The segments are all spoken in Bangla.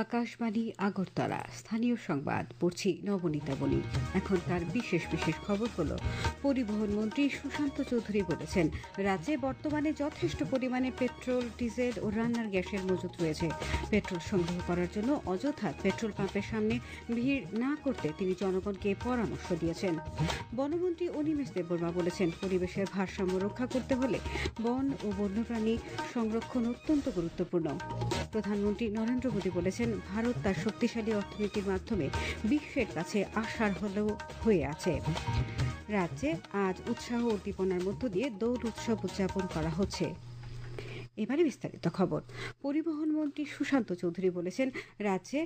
আকাশবাণী আগরতলা স্থানীয় সংবাদ পড়ছি নবনীতা বলি। এখনকার বিশেষ খবর হলো পরিবহন মন্ত্রী সুশান্ত চৌধুরী বলেছেন, রাজ্যে বর্তমানে যথেষ্ট পরিমাণে পেট্রোল, ডিজেল ও রান্নার গ্যাসের মজুত রয়েছে। পেট্রোল সংগ্রহ করার জন্য অযথা পেট্রোল পাম্পের সামনে ভিড় না করতে তিনি জনগণকে পরামর্শ দিয়েছেন। বনমন্ত্রী অনিমেষ দেববর্মা বলেছেন, পরিবেশের ভারসাম্য রক্ষা করতে হলে বন ও বন্যপ্রাণী সংরক্ষণ অত্যন্ত গুরুত্বপূর্ণ। প্রধানমন্ত্রী নরেন্দ্র মোদী বলেছেন, ভারত তার শক্তিশালী অর্থনীতির মাধ্যমে বিশ্বের কাছে আশার হয়ে আছে। রাজ্যে আজ উৎসাহ উদ্দীপনার মধ্য দিয়ে দোল উৎসব উদযাপন করা হচ্ছে। এবারে বিস্তারিত খবর। পরিবহন মন্ত্রী সুশান্ত চৌধুরী বলেছেন, রাজ্যে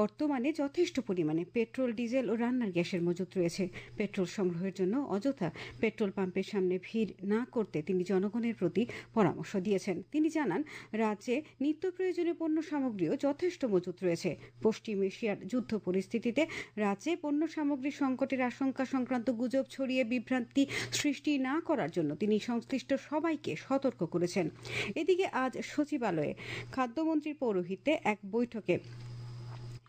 বর্তমানে যথেষ্ট পরিমাণে পেট্রোল, ডিজেল ও রান্নার গ্যাসের মজুত রয়েছে। পেট্রোল সংগ্রহের জন্য অযথা পেট্রোল পাম্পের সামনে ভিড় না করতে তিনি জনগণের প্রতি পরামর্শ দিয়েছেন। তিনি জানান, রাজ্যে নিত্য প্রয়োজনীয় পণ্য সামগ্রীও যথেষ্ট মজুত রয়েছে। পশ্চিম এশিয়ার যুদ্ধ পরিস্থিতিতে রাজ্যে পণ্য সামগ্রী সংকটের আশঙ্কা সংক্রান্ত গুজব ছড়িয়ে বিভ্রান্তি সৃষ্টি না করার জন্য তিনি সংশ্লিষ্ট সবাইকে সতর্ক করেছেন। এদিকে আজ সচিবালয়ে খাদ্যমন্ত্রীর পৌরোহিত্যে এক বৈঠকে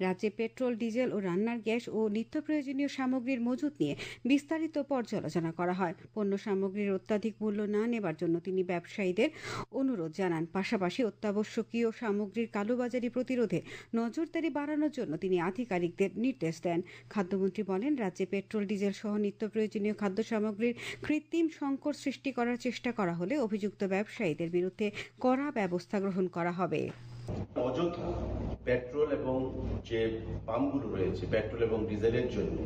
রাজ্যে পেট্রোল, ডিজেল ও রান্নার গ্যাস ও নিত্য প্রয়োজনীয় সামগ্রীর মজুত নিয়ে বিস্তারিত পর্যালোচনা করা হয়। পণ্য সামগ্রীর অত্যাধিক মূল্য না নেবার জন্য তিনি ব্যবসায়ীদের অনুরোধ জানান। পাশাপাশি অত্যাবশ্যকীয় সামগ্রীর কালোবাজারি প্রতিরোধে নজরদারি বাড়ানোর জন্য তিনি আধিকারিকদের নির্দেশ দেন। খাদ্যমন্ত্রী বলেন, রাজ্যে পেট্রোল, ডিজেল সহ নিত্য প্রয়োজনীয় খাদ্য সামগ্রীর কৃত্রিম সংকট সৃষ্টি করার চেষ্টা করা হলে অভিযুক্ত ব্যবসায়ীদের বিরুদ্ধে কড়া ব্যবস্থা গ্রহণ করা হবে। অযথা পেট্রোল এবং যে পাম্পগুলো রয়েছে পেট্রোল এবং ডিজেলের জন্য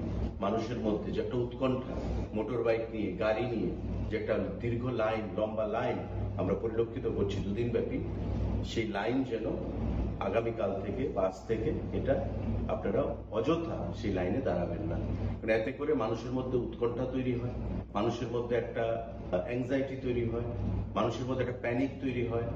মানুষের মধ্যে যে একটা উৎকণ্ঠা, মোটর বাইক নিয়ে, গাড়ি নিয়ে যে একটা দীর্ঘ লাইন, লম্বা লাইন আমরা পরিলক্ষিত করছি দুদিন ব্যাপী, সেই লাইন যেন আগামীকাল থেকে, আজ থেকে এটা আপনারা অযথা সেই লাইনে দাঁড়াবেন না। এতে করে মানুষের মধ্যে উৎকণ্ঠা তৈরি হয়, মানুষের মধ্যে একটা অ্যাংজাইটি তৈরি হয়, মানুষের মধ্যে একটা প্যানিক তৈরি হয়।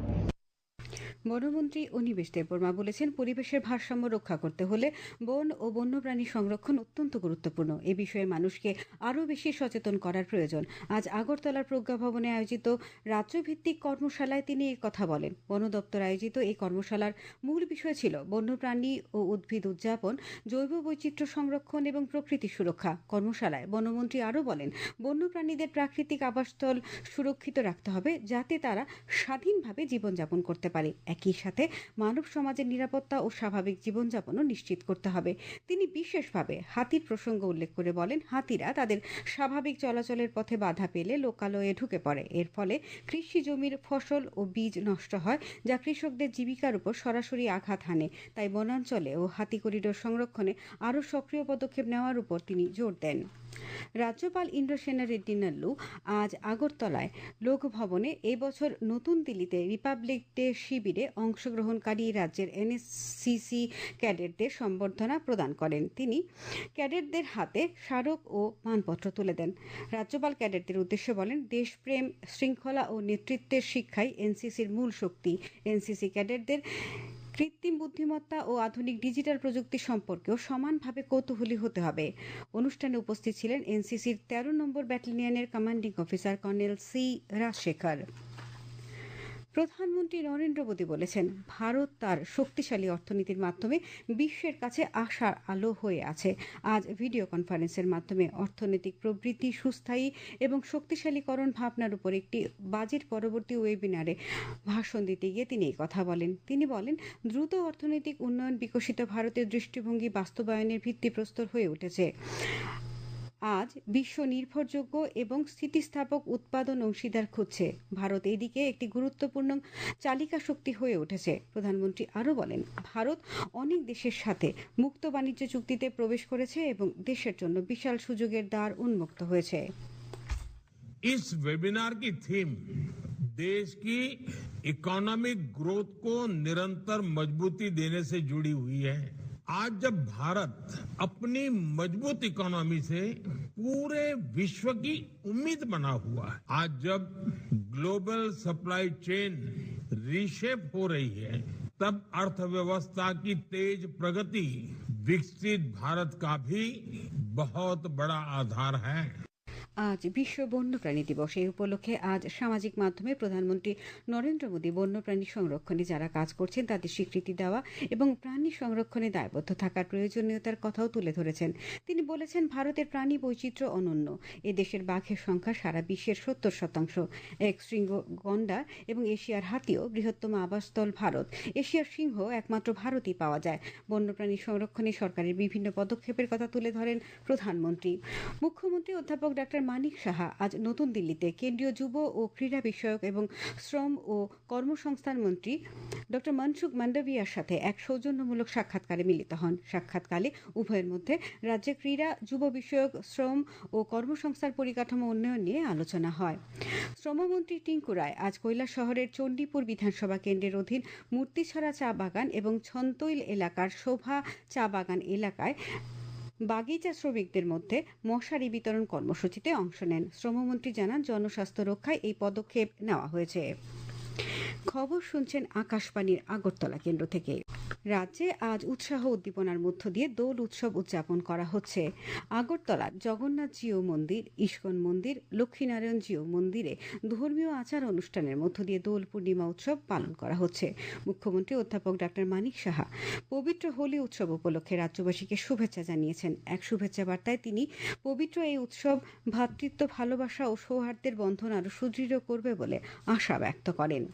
বনমন্ত্রী অনিমেষ দেববর্মা বলেছেন, পরিবেশের ভারসাম্য রক্ষা করতে হলে বন ও বন্যপ্রাণী সংরক্ষণ অত্যন্ত গুরুত্বপূর্ণ। এ বিষয়ে মানুষকে আরও বেশি সচেতন করার প্রয়োজন। আজ আগরতলার প্রজ্ঞা ভবনে আয়োজিত রাজ্যভিত্তিক কর্মশালায় তিনি এই কথা বলেন। বন দপ্তর আয়োজিত এই কর্মশালার মূল বিষয় ছিল বন্যপ্রাণী ও উদ্ভিদ উদযাপন, জৈব বৈচিত্র্য সংরক্ষণ এবং প্রকৃতি সুরক্ষা। কর্মশালায় বনমন্ত্রী আরও বলেন, বন্যপ্রাণীদের প্রাকৃতিক আবাসস্থল সুরক্ষিত রাখতে হবে যাতে তারা স্বাধীনভাবে জীবনযাপন করতে পারে। একই সাথে মানব সমাজের নিরাপত্তা ও স্বাভাবিক জীবনযাপনও নিশ্চিত করতে হবে। তিনি বিশেষভাবে হাতির প্রসঙ্গ উল্লেখ করে বলেন, হাতিরা তাদের স্বাভাবিক চলাচলের পথে বাধা পেলে লোকালয়ে ঢুকে পড়ে। এর ফলে কৃষি জমির ফসল ও বীজ নষ্ট হয়, যা কৃষকদের জীবিকার উপর সরাসরি আঘাত হানে। তাই বনাঞ্চলে ও হাতি করিডোর সংরক্ষণে আরও সক্রিয় পদক্ষেপ নেওয়ার উপর তিনি জোর দেন। রাজ্যপাল ইন্দ্রসেনা রেড্ডি নাল্লু আজ আগরতলায় লোকভবনে এবছর নতুন দিল্লিতে রিপাবলিক ডে শিবিরে অংশগ্রহণকারী রাজ্যের এনএসসিসি ক্যাডেটদের সম্বর্ধনা প্রদান করেন। তিনি ক্যাডেটদের হাতে স্মারক ও মানপত্র তুলে দেন। রাজ্যপাল ক্যাডেটদের উদ্দেশ্যে বলেন, দেশপ্রেম, শৃঙ্খলা ও নেতৃত্বের শিক্ষাই এনসিসির মূল শক্তি। এনসিসি ক্যাডেটদের কৃত্রিম বুদ্ধিমত্তা ও আধুনিক ডিজিটাল প্রযুক্তি সম্পর্কেও সমানভাবে কৌতূহলী হতে হবে। অনুষ্ঠানে উপস্থিত ছিলেন এনসিসির 13 নম্বর ব্যাটালিয়নের commanding officer colonel C Rajshekhar. প্রধানমন্ত্রী নরেন্দ্র মোদী বলেছেন, ভারত তার শক্তিশালী অর্থনীতির মাধ্যমে বিশ্বের কাছে আশার আলো হয়ে আছে। আজ ভিডিও কনফারেন্সের মাধ্যমে অর্থনৈতিক প্রবৃদ্ধি, সুস্থায়ী এবং শক্তিশালীকরণ ভাবনার উপর একটি বাজেট পরবর্তী ওয়েবিনারে ভাষণ দিতে গিয়ে তিনি এই কথা বলেন। তিনি বলেন, দ্রুত অর্থনৈতিক উন্নয়ন বিকশিত ভারতের দৃষ্টিভঙ্গি বাস্তবায়নের ভিত্তিপ্রস্তর হয়ে উঠেছে। আজ বিশ্ব নির্ভরযোগ্য এবং স্থিতিস্থাপক উৎপাদন অংশীদার খুঁজছে। ভারত এই দিকে একটি গুরুত্বপূর্ণ চালিকা শক্তি হয়ে উঠেছে। প্রধানমন্ত্রী আরও বলেন, ভারত অনেক দেশের সাথে মুক্ত বাণিজ্য চুক্তিতে প্রবেশ করেছে এবং দেশের জন্য বিশাল সুযোগের দ্বার উন্মুক্ত হয়েছে। इस वेबिनार की थीम देश की इकोनॉमिक ग्रोथ को निरंतर मजबूती देने से जुड़ी हुई है। आज जब भारत अपनी मजबूत इकोनॉमी से पूरे विश्व की उम्मीद बना हुआ है, आज जब ग्लोबल सप्लाई चेन रीशेप हो रही है, तब अर्थव्यवस्था की तेज प्रगति विकसित भारत का भी बहुत बड़ा आधार है। আজ বিশ্ব বন্যপ্রাণী দিবস। এই উপলক্ষে আজ সামাজিক মাধ্যমে প্রধানমন্ত্রী নরেন্দ্র মোদী বন্যপ্রাণী সংরক্ষণে যারা কাজ করছেন তাদের স্বীকৃতি দেওয়া এবং প্রাণী সংরক্ষণে দায়বদ্ধ থাকার প্রয়োজনীয়তার কথাও তুলে ধরেছেন। তিনি বলেছেন, ভারতের প্রাণী বৈচিত্র্য অনন্য। এদেশের বাঘের সংখ্যা সারা বিশ্বের 70%। এক শৃঙ্গ গন্ডার এবং এশিয়ার হাতিও বৃহত্তম আবাসস্থল ভারত। এশিয়ার সিংহ একমাত্র ভারতেই পাওয়া যায়। বন্যপ্রাণী সংরক্ষণে সরকারের বিভিন্ন পদক্ষেপের কথা তুলে ধরেন প্রধানমন্ত্রী। মুখ্যমন্ত্রী অধ্যাপক ডাক্তার মানিক সাহা আজ নতুন দিল্লিতে কেন্দ্রীয় যুব ও ক্রীড়া বিষয়ক এবং শ্রম ও কর্মসংস্থান মন্ত্রী ডক্টর মনসুখ মান্ডভিয়ার সাথে এক সৌজন্যমূলক সাক্ষাৎকারে মিলিত হন। সাক্ষাৎকালে উভয়ের মধ্যে রাজ্যে ক্রীড়া, যুব বিষয়ক, শ্রম ও কর্মসংস্থান পরিকাঠামো উন্নয়ন নিয়ে আলোচনা হয়। শ্রমমন্ত্রী টিঙ্কু রায় আজ কৈলাসহরের চণ্ডীপুর বিধানসভা কেন্দ্রের অধীন মূর্তিছড়া চা বাগান এবং ছন্তৈল এলাকার শোভা চা বাগান এলাকায় বাগিচা শ্রমিকদের মধ্যে মশারি বিতরণ কর্মসূচিতে অংশ নেন। শ্রমমন্ত্রী জানান, জনস্বাস্থ্য রক্ষায় এই পদক্ষেপ নেওয়া হয়েছে। খবর শুনছেন আকাশবাণীর আগরতলা কেন্দ্র থেকে। রাজ্যে আজ উৎসাহ উদ্দীপনার মধ্য দিয়ে দোল উৎসব উদযাপন করা হচ্ছে। আগরতলার জগন্নাথ জিও মন্দির, ইস্কন মন্দির, লক্ষ্মীনারায়ণ জিও মন্দিরে ধর্মীয় আচার অনুষ্ঠানের মধ্য দিয়ে দোল পূর্ণিমা উৎসব পালন করা হচ্ছে। মুখ্যমন্ত্রী অধ্যাপক ডাক্তার মানিক সাহা পবিত্র হোলি উৎসব উপলক্ষে রাজ্যবাসীকে শুভেচ্ছা জানিয়েছেন। এক শুভেচ্ছা বার্তায় তিনি পবিত্র এই উৎসব ভ্রাতৃত্ব, ভালোবাসা ও সৌহার্দ্যের বন্ধন আরও সুদৃঢ় করবে বলে আশা ব্যক্ত করেন।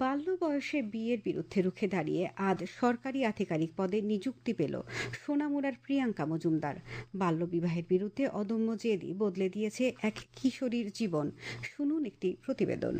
বাল্য বয়সে বিয়ের বিরুদ্ধে রুখে দাঁড়িয়ে আজ সরকারি আধিকারিক পদে নিযুক্তি পেল সোনামুড়ার প্রিয়াঙ্কা মজুমদার। বাল্যবিবাহের বিরুদ্ধে অদম্য জেদই বদলে দিয়েছে এক কিশোরীর জীবন। শুনুন একটি প্রতিবেদন।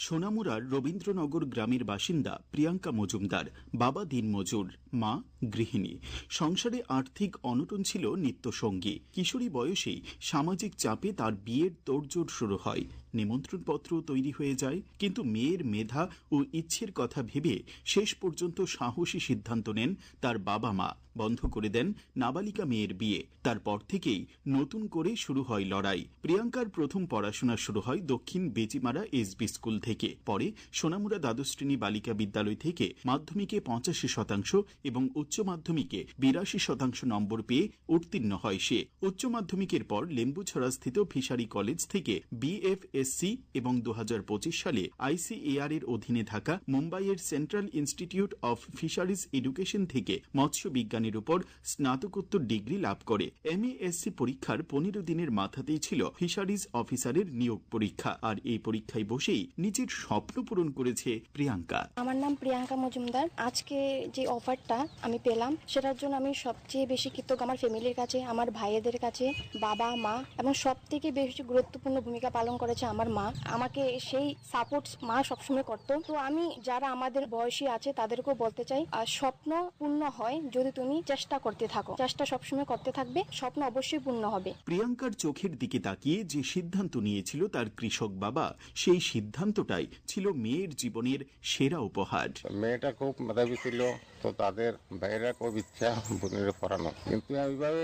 সোনামুড়ার রবীন্দ্রনগর গ্রামের বাসিন্দা প্রিয়াঙ্কা মজুমদার, বাবা দিনমজুর, মা গৃহিণী। সংসারে আর্থিক অনটন ছিল নিত্যসঙ্গী। কিশোরী বয়সেই সামাজিক চাপে তার বিয়ের তোড়জোড় শুরু হয়। নিমন্ত্রণপত্র তৈরি হয়ে যায়, কিন্তু মেয়ের মেধা ও ইচ্ছের কথা ভেবে শেষ পর্যন্ত সাহসী সিদ্ধান্ত নেন তার বাবা মা। বন্ধ করে দেন নাবালিকা মেয়ের বিয়ে। তারপর থেকেই নতুন করে শুরু হয় লড়াই। প্রিয়াঙ্কার প্রথম পড়াশোনা শুরু হয় দক্ষিণ বেচিমারা এসবি স্কুল থেকে। পরে সোনামুড়া দ্বাদশ শ্রেণী বালিকা বিদ্যালয় থেকে মাধ্যমিকে 85% এবং উচ্চ মাধ্যমিকে 82% নম্বর পেয়ে উত্তীর্ণ হয় সে। উচ্চ মাধ্যমিকের পর লেম্বুছড়া স্থিত ফিশারি কলেজ থেকে BFSC এবং 2025 সালে ICAR এর অধীনে থাকা মুম্বাইয়ের central institute of fisheries education থেকে মৎস্য বিজ্ঞানের উপর স্নাতকোত্তর ডিগ্রি লাভ করে। MASC পরীক্ষার 15 দিনের মাথাতেই ছিল ফিশারিজ অফিসারের নিয়োগ পরীক্ষা। আর এই পরীক্ষায় বসেই নিজের স্বপ্ন পূরণ করেছে প্রিয়াঙ্কা। আমার নাম প্রিয়াঙ্কা মজুমদার। আজকে যে অফারটা আমি পেলাম সেটার জন্য আমি সবচেয়ে বেশি কৃতজ্ঞ আমার ফ্যামিলির কাছে, আমার ভাইয়েদের কাছে, বাবা মা, এবং সব থেকে বেশি গুরুত্বপূর্ণ ভূমিকা পালন করেছে আমার মা। আমাকে সেই সাপোর্ট মা সবসময় করতো। তো আমি যারা আমাদের বয়সী আছে তাদেরকেও বলতে চাই, স্বপ্ন পূর্ণ হয় যদি তুমি চেষ্টা করতে থাকো। চেষ্টা সবসময় করতে থাকবে, স্বপ্ন অবশ্যই পূর্ণ হবে। প্রিয়াঙ্কার চোখের দিকে তাকিয়ে যে সিদ্ধান্ত নিয়েছিল তার কৃষক বাবা, সেই সিদ্ধান্তটাই ছিল মেয়ের জীবনের সেরা উপহার। মেয়েটা খুব মেধাবী ছিল, তো তাদের বাইরে খুব ইচ্ছা বোনের পড়ানো, কিন্তু এইভাবে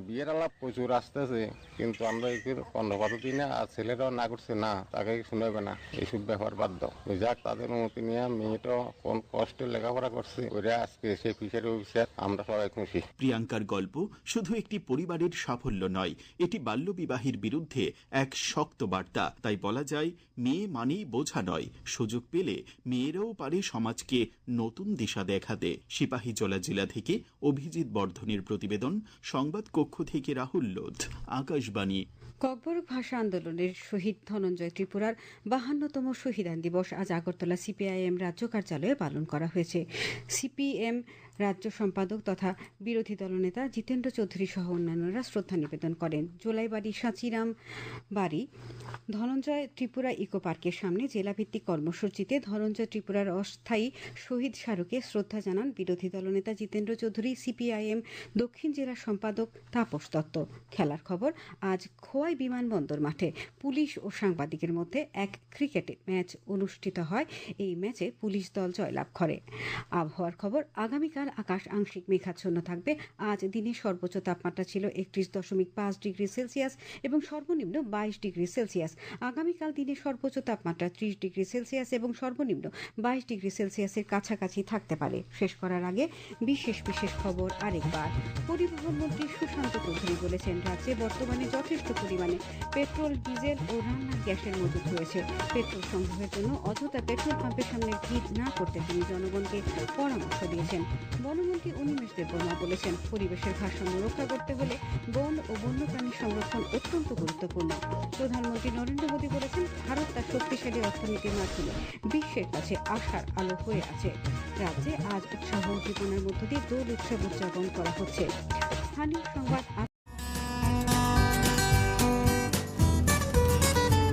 বিয়ের আলাপ প্রচুর আসতেছে, কিন্তু আমরা এদের কর্ণপাত দিই না। আর ছেলেরাও না করছে, না তাকে শুনেবে না, এইসব ব্যাপার বাধ্য। যাক, তাদের অনুমতি নিয়ে মেয়েটা কোন কষ্টে লেখাপড়া করছে, ওরা আজকে সে ফিশারি অফিসার। আমরা সবাই খুশি। প্রিয়াঙ্কার গল্প শুধু একটি পরিবারের সাফল্য নয়, এটি বাল্যবিবাহের বিরুদ্ধে এক শক্ত বার্তা। তাই বলা যায়, মেয়ে মানেই বোঝা নয়, সুযোগ পেলে মেয়েরাও পারে সমাজকে নতুন দিশা দেখাতে। সিপাহীজলা জেলা থেকে অভিজিৎ বর্ধনের প্রতিবেদন, সংবাদ কক্ষ থেকে রাহুল লোধ, আকাশবাণী। ককবরক ভাষা আন্দোলনের শহীদ ধনঞ্জয় ত্রিপুরার 52তম শহীদান দিবস আজ আগরতলা CPIM রাজ্য কার্যালয়ে পালন করা হয়েছে। CPM রাজ্য সম্পাদক তথা বিরোধী দলনেতা জিতেন্দ্র চৌধুরী সহ অন্যান্যরা শ্রদ্ধা নিবেদন করেন। জোলাইবাড়ি সাঁচিরাম বাড়ি ধনঞ্জয় ত্রিপুরা ইকো পার্কের সামনে জেলাভিত্তিক কর্মসূচিতে ধনঞ্জয় ত্রিপুরার অস্থায়ী শহীদ স্মারকে শ্রদ্ধা জানান বিরোধী দলনেতা জিতেন্দ্র চৌধুরী, CPIM দক্ষিণ জেলা সম্পাদক তাপস দত্ত। খেলার খবর, আজ খোয়াই বিমানবন্দর মাঠে পুলিশ ও সাংবাদিকের মধ্যে এক ক্রিকেট ম্যাচ অনুষ্ঠিত হয়। এই ম্যাচে পুলিশ দল জয়লাভ করে। আবহাওয়ার খবর, আগামীকাল আগামীকাল আকাশ আংশিক মেঘাচ্ছন্ন থাকবে। আজ দিনের সর্বোচ্চ তাপমাত্রা ছিল 31.5 ডিগ্রি সেলসিয়াস এবং সর্বনিম্ন 22 ডিগ্রি সেলসিয়াস। আগামীকাল দিনের সর্বোচ্চ তাপমাত্রা 30 ডিগ্রি সেলসিয়াস এবং সর্বনিম্ন 22 ডিগ্রি সেলসিয়াসের কাছাকাছি থাকতে পারে। শেষ করার আগে বিশেষ খবর আরেকবার। পরিবহন মন্ত্রী সুশান্ত চৌধুরী বলেছেন, রাজ্যে বর্তমানে যথেষ্ট পরিমাণে পেট্রোল, ডিজেল ও রান্নার গ্যাসের মজুত রয়েছে। পেট্রোল সংগ্রহের জন্য অযথা পেট্রোল পাম্পের সামনে ভিড় না করতে তিনি জনগণকে পরামর্শ দিয়েছেন। বনমন্ত্রী অনিমেষ দেববর্মা বলেছেন, পরিবেশের ভারসাম্য রক্ষা করতে হলে বন ও বন্যপ্রাণী সংরক্ষণ অত্যন্ত গুরুত্বপূর্ণ। প্রধানমন্ত্রী নরেন্দ্র মোদী বলেছেন, ভারত তার শক্তিশালী অর্থনীতির মাধ্যমে বিশ্বের কাছে আশার আলো হয়ে আছে। রাজ্যে আজ উৎসাহ উদ্দীপনার মধ্য দিয়ে দোল উৎসব উদযাপন করা হচ্ছে। স্থানীয় সংবাদ